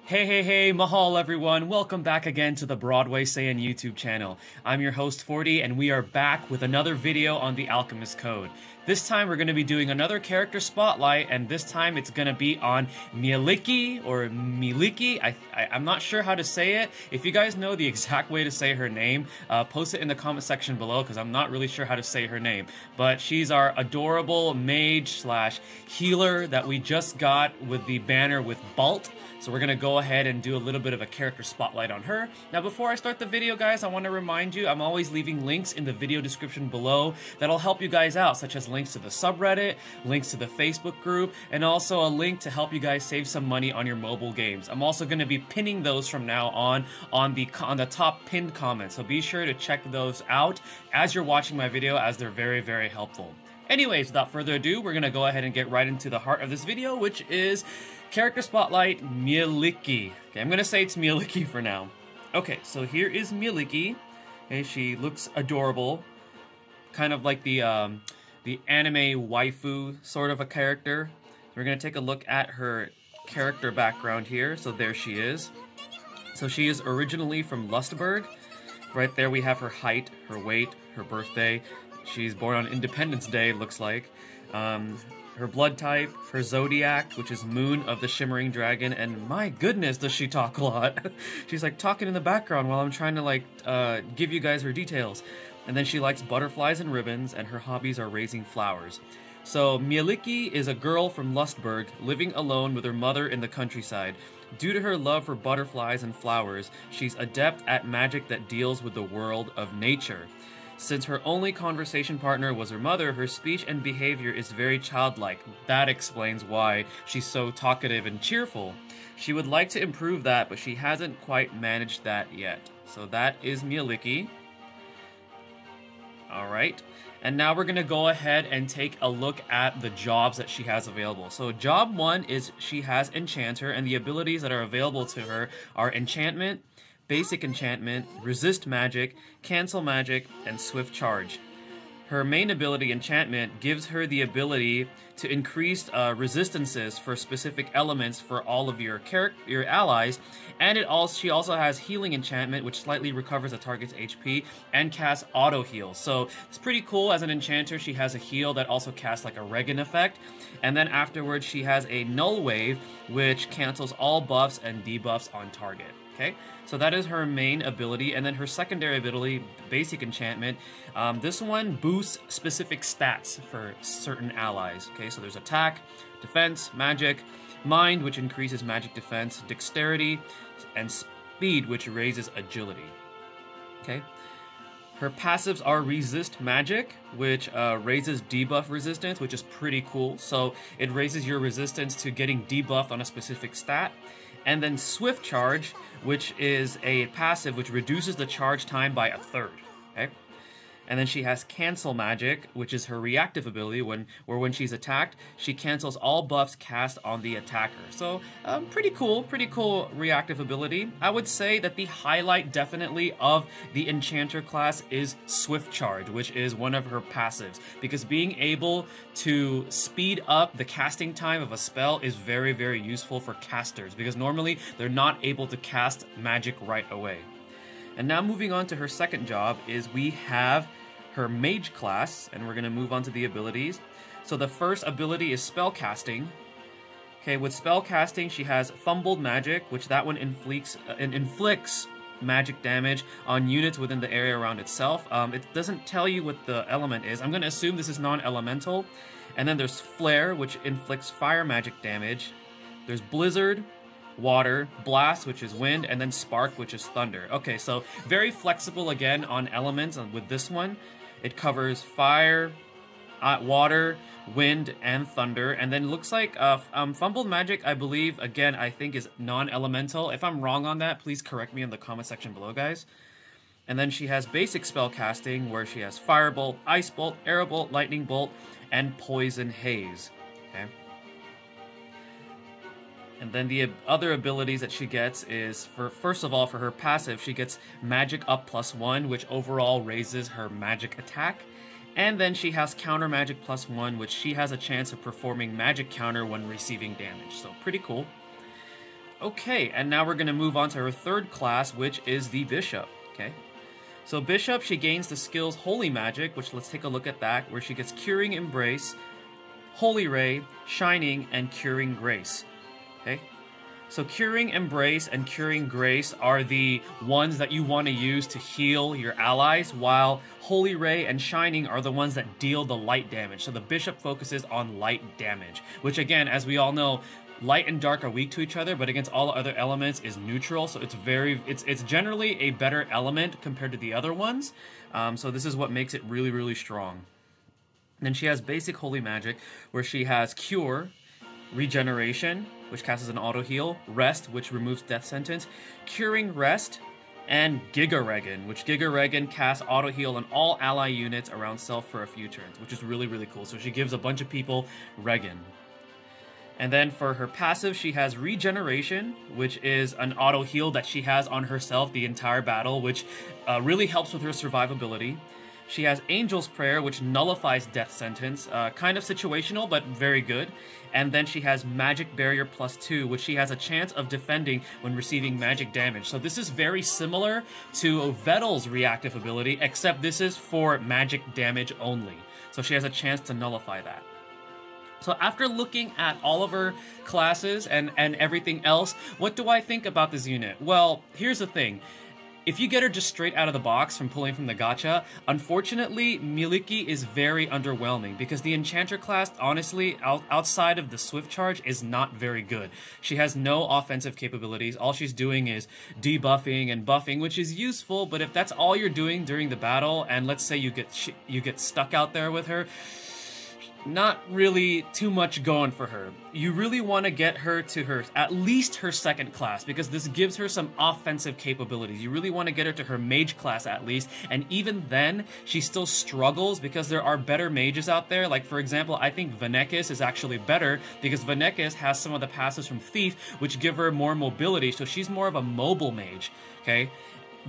Hey, mahal everyone. Welcome back again to the Broadway Saiyan YouTube channel. I'm your host 40 and we are back with another video on the Alchemist Code. This time we're going to be doing another character spotlight, and this time it's going to be on Mielikki or Mielikki. I'm not sure how to say it. If you guys know the exact way to say her name, post it in the comment section below because I'm not really sure how to say her name. But she's our adorable mage slash healer that we just got with the banner with Balt. So we're going to go ahead and do a little bit of a character spotlight on her. Now before I start the video, guys, I want to remind you I'm always leaving links in the video description below that'll help you guys out, such as links to the subreddit, links to the Facebook group, and also a link to help you guys save some money on your mobile games. I'm also going to be pinning those from now on the top pinned comments, so be sure to check those out as you're watching my video, as they're very, very helpful. Anyways, without further ado, we're going to go ahead and get right into the heart of this video, which is Character Spotlight Mielikki. Okay, I'm going to say it's Mielikki for now. Okay, so here is Mielikki. Okay, she looks adorable. Kind of like the anime waifu sort of a character. We're going to take a look at her character background here. So there she is. So she is originally from Lustburg. Right there we have her height, her weight, her birthday. She's born on Independence Day, looks like. Her blood type, her zodiac, which is Moon of the Shimmering Dragon, and my goodness, does she talk a lot. She's like talking in the background while I'm trying to like give you guys her details. And then she likes butterflies and ribbons, and her hobbies are raising flowers. So Mielikki is a girl from Lustburg living alone with her mother in the countryside. Due to her love for butterflies and flowers, she's adept at magic that deals with the world of nature. Since her only conversation partner was her mother, her speech and behavior is very childlike. That explains why she's so talkative and cheerful. She would like to improve that, but she hasn't quite managed that yet. So that is Mielikki. Alright, and now we're going to go ahead and take a look at the jobs that she has available. So job 1 is she has Enchanter, and the abilities that are available to her are Enchantment, Basic Enchantment, Resist Magic, Cancel Magic, and Swift Charge. Her main ability, Enchantment, gives her the ability to increase resistances for specific elements for all of your allies, and she also has Healing Enchantment, which slightly recovers a target's HP, and casts Auto Heal. So it's pretty cool. As an Enchanter, she has a heal that also casts like a Regen effect, and then afterwards she has a Null Wave, which cancels all buffs and debuffs on target. Okay, so that is her main ability, and then her secondary ability, Basic Enchantment, this one boosts specific stats for certain allies. Okay, so there's Attack, Defense, Magic, Mind, which increases magic defense, Dexterity, and Speed, which raises Agility. Okay. Her passives are Resist Magic, which raises debuff resistance, which is pretty cool. So it raises your resistance to getting debuffed on a specific stat. And then Swift Charge, which is a passive which reduces the charge time by 1/3. Okay? And then she has Cancel Magic, which is her reactive ability, when she's attacked, she cancels all buffs cast on the attacker. So, pretty cool reactive ability. I would say that the highlight definitely of the Enchanter class is Swift Charge, which is one of her passives, because being able to speed up the casting time of a spell is very, very useful for casters, because normally they're not able to cast magic right away. And now moving on to her second job is we have her Mage class, and we're going to move on to the abilities. So the first ability is Spellcasting. Okay, with Spellcasting, she has Fumbled Magic, which that one inflicts magic damage on units within the area around itself. It doesn't tell you what the element is. I'm going to assume this is non-elemental. And then there's Flare, which inflicts fire magic damage. There's Blizzard, Water, Blast, which is wind, and then Spark, which is thunder. Okay, so very flexible again on elements with this one. It covers fire, water, wind, and thunder. And then looks like Fumbled Magic, I believe, again, I think is non-elemental. If I'm wrong on that, please correct me in the comment section below, guys. And then she has Basic Spellcasting, where she has Firebolt, Ice Bolt, Arrow Bolt, Lightning Bolt, and Poison Haze. Okay. And then the other abilities that she gets is, first of all, for her passive, she gets Magic Up +1, which overall raises her magic attack. And then she has Counter Magic +1, which she has a chance of performing magic counter when receiving damage. So pretty cool. Okay, and now we're going to move on to her third class, which is the Bishop. Okay, so Bishop, she gains the skills Holy Magic, which let's take a look at that, where she gets Curing Embrace, Holy Ray, Shining, and Curing Grace. Okay, so Curing Embrace and Curing Grace are the ones that you want to use to heal your allies, while Holy Ray and Shining are the ones that deal the light damage. So the Bishop focuses on light damage, which again, as we all know, light and dark are weak to each other, but against all other elements is neutral, so it's generally a better element compared to the other ones. So this is what makes it really, really strong. Then she has basic Holy Magic, where she has Cure, Regeneration, which casts an auto heal, Rest, which removes death sentence, Curing Rest, and Giga Regen, which Giga Regen casts auto heal on all ally units around self for a few turns, which is really, really cool. So she gives a bunch of people Regen. And then for her passive, she has Regeneration, which is an auto heal that she has on herself the entire battle, which really helps with her survivability. She has Angel's Prayer, which nullifies death sentence, kind of situational, but very good. And then she has Magic Barrier +2, which she has a chance of defending when receiving magic damage. So this is very similar to Vettel's reactive ability, except this is for magic damage only. So she has a chance to nullify that. So after looking at all of her classes and everything else, what do I think about this unit? Well, here's the thing. If you get her just straight out of the box from pulling from the gacha, unfortunately, Mielikki is very underwhelming because the Enchanter class, honestly, outside of the Swift Charge, is not very good. She has no offensive capabilities. All she's doing is debuffing and buffing, which is useful, but if that's all you're doing during the battle, and let's say you get stuck out there with her, not really too much going for her. You really want to get her to at least her second class, because this gives her some offensive capabilities. You really want to get her to her mage class at least, and even then, she still struggles because there are better mages out there. Like, for example, I think Vanekis is actually better because Vanekis has some of the passives from Thief, which give her more mobility, so she's more of a mobile mage, okay?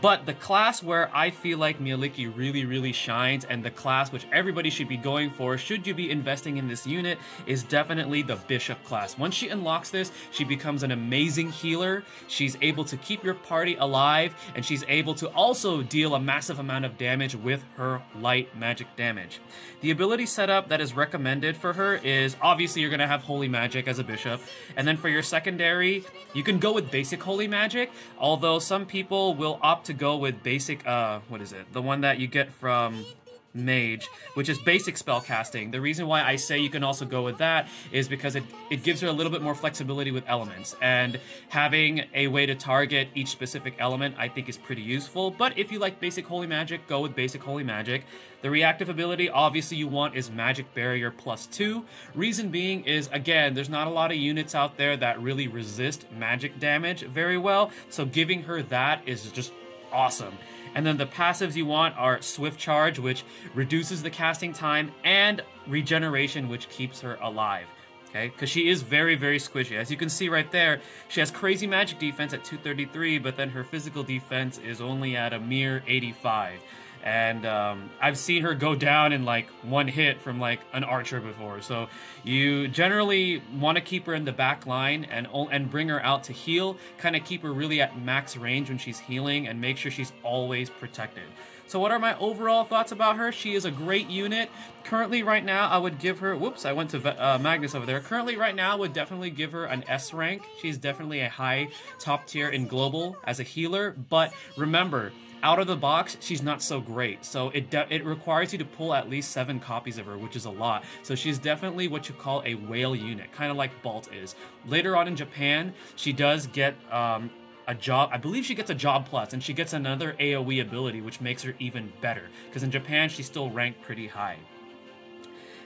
But the class where I feel like Mielikki really, really shines, and the class which everybody should be going for, should you be investing in this unit, is definitely the Bishop class. Once she unlocks this, she becomes an amazing healer. She's able to keep your party alive, and she's able to also deal a massive amount of damage with her light magic damage. The ability setup that is recommended for her is, obviously you're going to have Holy Magic as a Bishop, and then for your secondary, you can go with basic Holy Magic, although some people will opt to go with basic, what is it? The one that you get from Mage, which is basic spell casting. The reason why I say you can also go with that is because it gives her a little bit more flexibility with elements, and having a way to target each specific element I think is pretty useful. But if you like basic Holy Magic, go with basic Holy Magic. The reactive ability, obviously you want, is Magic Barrier +2. Reason being is, again, there's not a lot of units out there that really resist magic damage very well, so giving her that is just awesome. And then the passives you want are Swift Charge, which reduces the casting time, and Regeneration, which keeps her alive. Okay, because she is very, very squishy. As you can see right there, she has crazy magic defense at 233, but then her physical defense is only at a mere 85. And I've seen her go down in like one hit from like an archer before. So you generally want to keep her in the back line and bring her out to heal. Kind of keep her really at max range when she's healing, and make sure she's always protected. So what are my overall thoughts about her? She is a great unit. Currently right now I would give her, whoops, I went to Magnus over there. Currently right now I would definitely give her an S rank. She's definitely a high top tier in global as a healer, but remember, out of the box, she's not so great. So it requires you to pull at least 7 copies of her, which is a lot. So she's definitely what you call a whale unit, kind of like Bolt is. Later on in Japan, she does get a job. I believe she gets a job plus, and she gets another AoE ability, which makes her even better. Because in Japan, she's still ranked pretty high.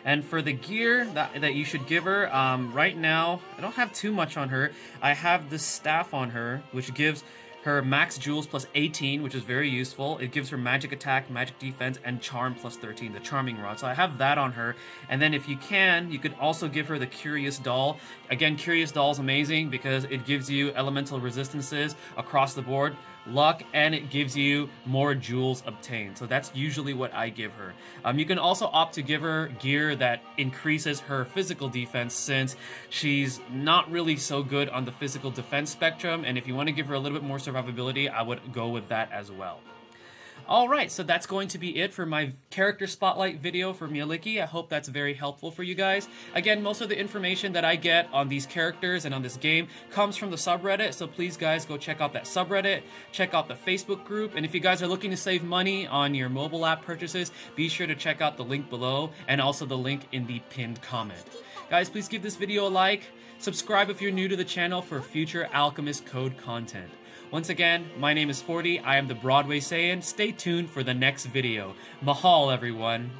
And for the gear that you should give her, right now, I don't have too much on her. I have this staff on her, which gives her max jewels +18, which is very useful. It gives her magic attack, magic defense, and charm +13, the charming rod. So I have that on her. And then if you can, you could also give her the Curious Doll. Again, Curious Doll is amazing because it gives you elemental resistances across the board, luck, and it gives you more jewels obtained. So that's usually what I give her. You can also opt to give her gear that increases her physical defense, since she's not really so good on the physical defense spectrum, and if you want to give her a little bit more survivability, I would go with that as well. Alright, so that's going to be it for my character spotlight video for Mielikki. I hope that's very helpful for you guys. Again, most of the information that I get on these characters and on this game comes from the subreddit, so please guys go check out that subreddit, check out the Facebook group, and if you guys are looking to save money on your mobile app purchases, be sure to check out the link below and also the link in the pinned comment. Guys, please give this video a like, subscribe if you're new to the channel for future Alchemist Code content. Once again, my name is 40, I am the Broadway Saiyan. Stay tuned for the next video. Mahal, everyone.